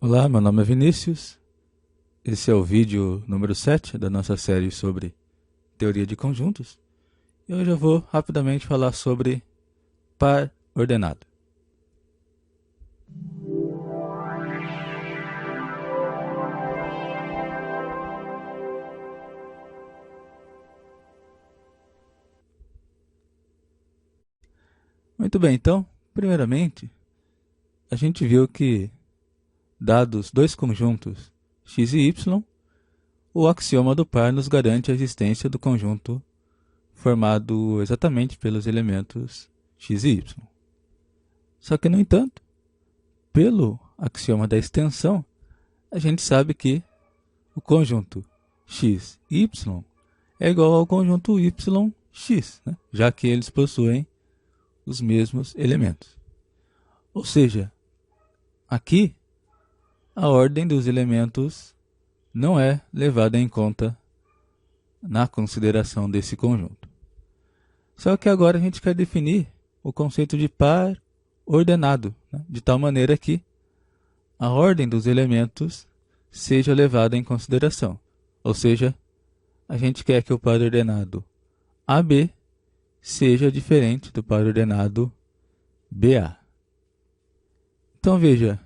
Olá, meu nome é Vinícius. Esse é o vídeo número 7 da nossa série sobre teoria de conjuntos. E hoje eu vou rapidamente falar sobre par ordenado. Muito bem, então, primeiramente, a gente viu que, dados dois conjuntos x e y, o axioma do par nos garante a existência do conjunto formado exatamente pelos elementos x e y. Só que, no entanto, pelo axioma da extensão, a gente sabe que o conjunto x e y é igual ao conjunto yx, né? Já que eles possuem os mesmos elementos. Ou seja, aqui a ordem dos elementos não é levada em conta na consideração desse conjunto. Só que agora a gente quer definir o conceito de par ordenado, né? De tal maneira que a ordem dos elementos seja levada em consideração. Ou seja, a gente quer que o par ordenado AB seja diferente do par ordenado BA. Então veja,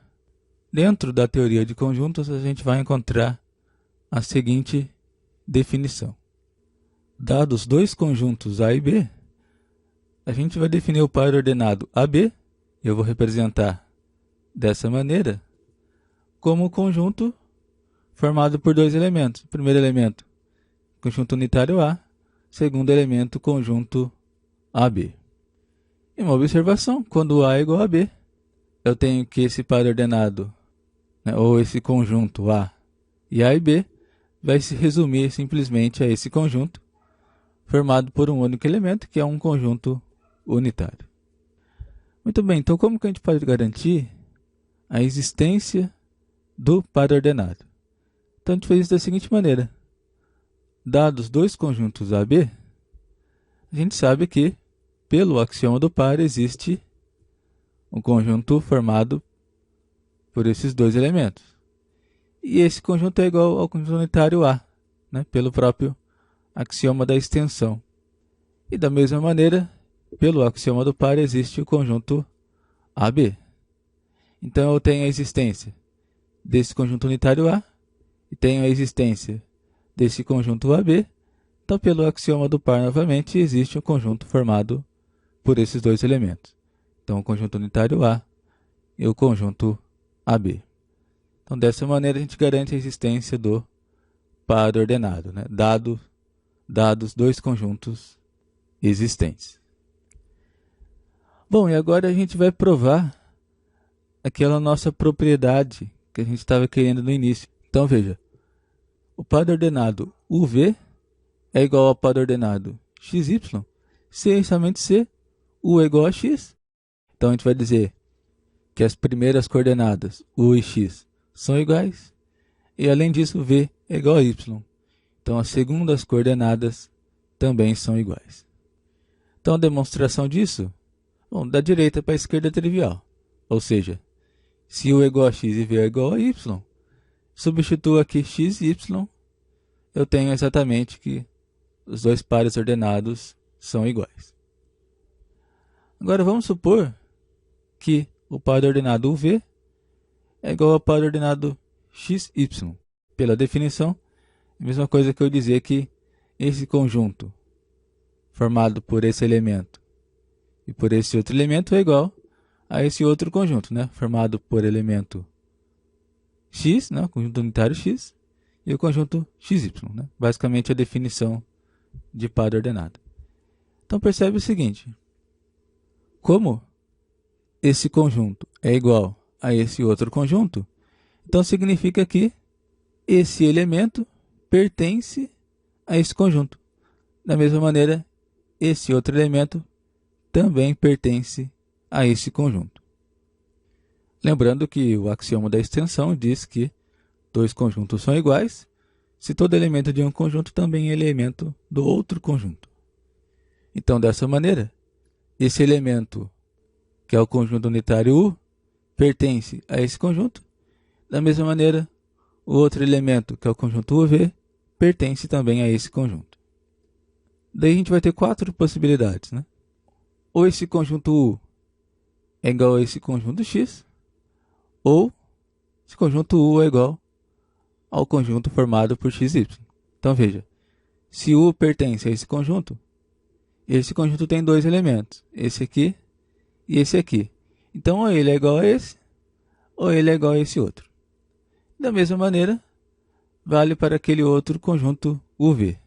dentro da teoria de conjuntos a gente vai encontrar a seguinte definição. Dados dois conjuntos A e B, a gente vai definir o par ordenado AB, eu vou representar dessa maneira, como o conjunto formado por dois elementos. Primeiro elemento, conjunto unitário A, segundo elemento, conjunto AB. E uma observação, quando A é igual a B, eu tenho que esse par ordenado, né, ou esse conjunto A e B, vai se resumir simplesmente a esse conjunto, formado por um único elemento, que é um conjunto unitário. Muito bem, então como que a gente pode garantir a existência do par ordenado? Então a gente fez isso da seguinte maneira. Dados dois conjuntos AB, a gente sabe que, pelo axioma do par, existe um conjunto formado por esses dois elementos. E esse conjunto é igual ao conjunto unitário A, né, pelo próprio axioma da extensão. E da mesma maneira, pelo axioma do par, existe o conjunto AB. Então eu tenho a existência desse conjunto unitário A e tenho a existência desse conjunto AB. Então, pelo axioma do par, novamente, existe um conjunto formado por esses dois elementos. Então, o conjunto unitário A e o conjunto AB. Então, dessa maneira, a gente garante a existência do par ordenado, né? Dados dois conjuntos existentes. Bom, e agora a gente vai provar aquela nossa propriedade que a gente estava querendo no início. Então, veja, o par ordenado UV é igual ao par ordenado XY, se essencialmente se U é igual a X. Então, a gente vai dizer que as primeiras coordenadas, U e X, são iguais. E, além disso, V é igual a Y. Então, as segundas coordenadas também são iguais. Então, a demonstração disso, bom, da direita para a esquerda é trivial. Ou seja, se U é igual a X e V é igual a Y, substituo aqui X e Y, eu tenho exatamente que os dois pares ordenados são iguais. Agora vamos supor que o par ordenado UV é igual ao par ordenado XY. Pela definição, a mesma coisa que eu dizer que esse conjunto formado por esse elemento e por esse outro elemento é igual a esse outro conjunto, né? Formado por elemento X, né? O conjunto unitário X, e o conjunto XY. Né? Basicamente a definição de par ordenado. Então percebe o seguinte. Como esse conjunto é igual a esse outro conjunto, então significa que esse elemento pertence a esse conjunto. Da mesma maneira, esse outro elemento também pertence a esse conjunto. Lembrando que o axioma da extensão diz que dois conjuntos são iguais se todo elemento de um conjunto também é elemento do outro conjunto. Então, dessa maneira, esse elemento, que é o conjunto unitário U, pertence a esse conjunto. Da mesma maneira, o outro elemento, que é o conjunto UV, pertence também a esse conjunto. Daí a gente vai ter 4 possibilidades, né? Ou esse conjunto U é igual a esse conjunto X, ou esse conjunto U é igual ao conjunto formado por XY. Então veja, se U pertence a esse conjunto tem 2 elementos, esse aqui e esse aqui. Então ou ele é igual a esse, ou ele é igual a esse outro. Da mesma maneira, vale para aquele outro conjunto UV.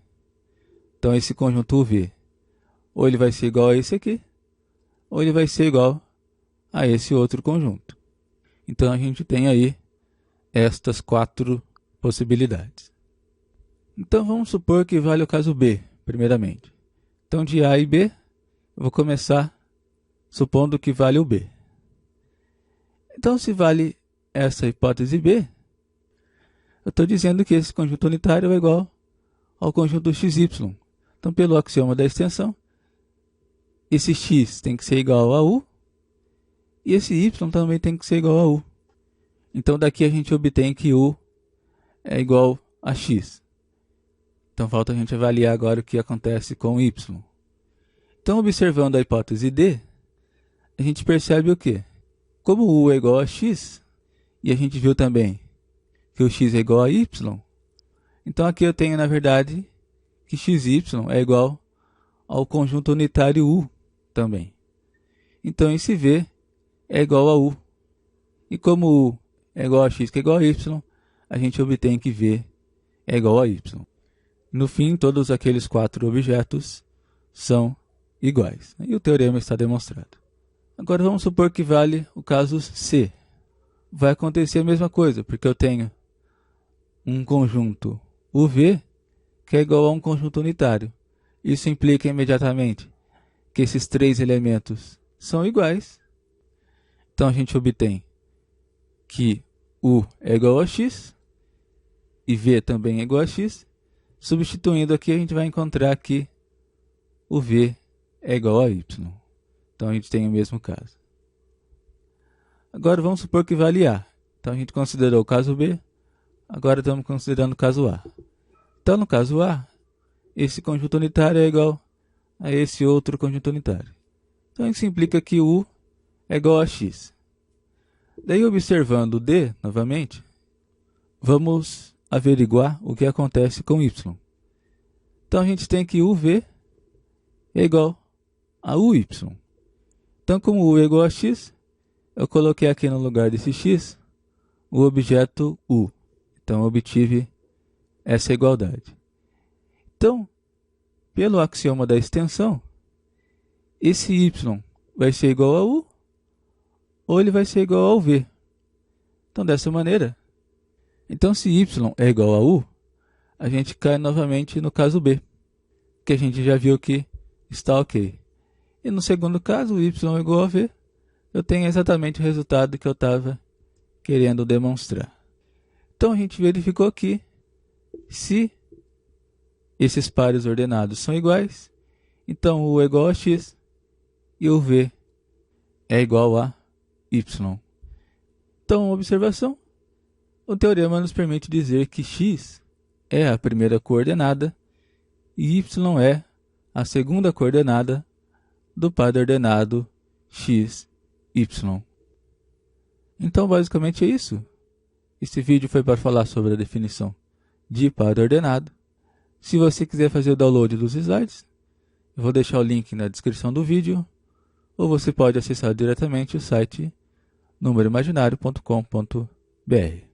Então esse conjunto UV, ou ele vai ser igual a esse aqui, ou ele vai ser igual a esse outro conjunto. Então a gente tem aí estas 4 possibilidades. Então vamos supor que vale o caso B, primeiramente. Então de A e B, eu vou começar supondo que vale o B. Então se vale essa hipótese B, eu estou dizendo que esse conjunto unitário é igual ao conjunto XY. Então pelo axioma da extensão, esse X tem que ser igual a U, e esse Y também tem que ser igual a U. Então daqui a gente obtém que U é igual a X. Então falta a gente avaliar agora o que acontece com Y. Então observando a hipótese D, a gente percebe o quê? Como U é igual a X, e a gente viu também que o X é igual a Y, então aqui eu tenho na verdade que XY é igual ao conjunto unitário U também. Então esse V é igual a U. E como U é igual a X que é igual a Y, a gente obtém que V é igual a Y. No fim, todos aqueles 4 objetos são iguais. E o teorema está demonstrado. Agora vamos supor que vale o caso C. Vai acontecer a mesma coisa, porque eu tenho um conjunto UV que é igual a um conjunto unitário. Isso implica imediatamente que esses 3 elementos são iguais. Então a gente obtém que U é igual a X e V também é igual a X. Substituindo aqui, a gente vai encontrar que o V é igual a Y. Então a gente tem o mesmo caso. Agora vamos supor que vale A. Então a gente considerou o caso B, agora estamos considerando o caso A. Então no caso A, esse conjunto unitário é igual a esse outro conjunto unitário. Então isso implica que U é igual a X. Daí observando o D novamente, vamos averiguar o que acontece com Y. Então a gente tem que UV é igual a UY. Então como U é igual a X, eu coloquei aqui no lugar desse X o objeto U. Então eu obtive essa igualdade. Então, pelo axioma da extensão, esse Y vai ser igual a U ou ele vai ser igual ao V. Então dessa maneira, então se Y é igual a U, a gente cai novamente no caso B, que a gente já viu que está ok. E no segundo caso, Y é igual a V, eu tenho exatamente o resultado que eu estava querendo demonstrar. Então a gente verificou que se esses pares ordenados são iguais, então U é igual a X e o V é igual a Y. Então, observação, o teorema nos permite dizer que X é a primeira coordenada e Y é a segunda coordenada do par ordenado x, y. Então, basicamente é isso. Este vídeo foi para falar sobre a definição de par ordenado. Se você quiser fazer o download dos slides, eu vou deixar o link na descrição do vídeo, ou você pode acessar diretamente o site númeroimaginário.com.br.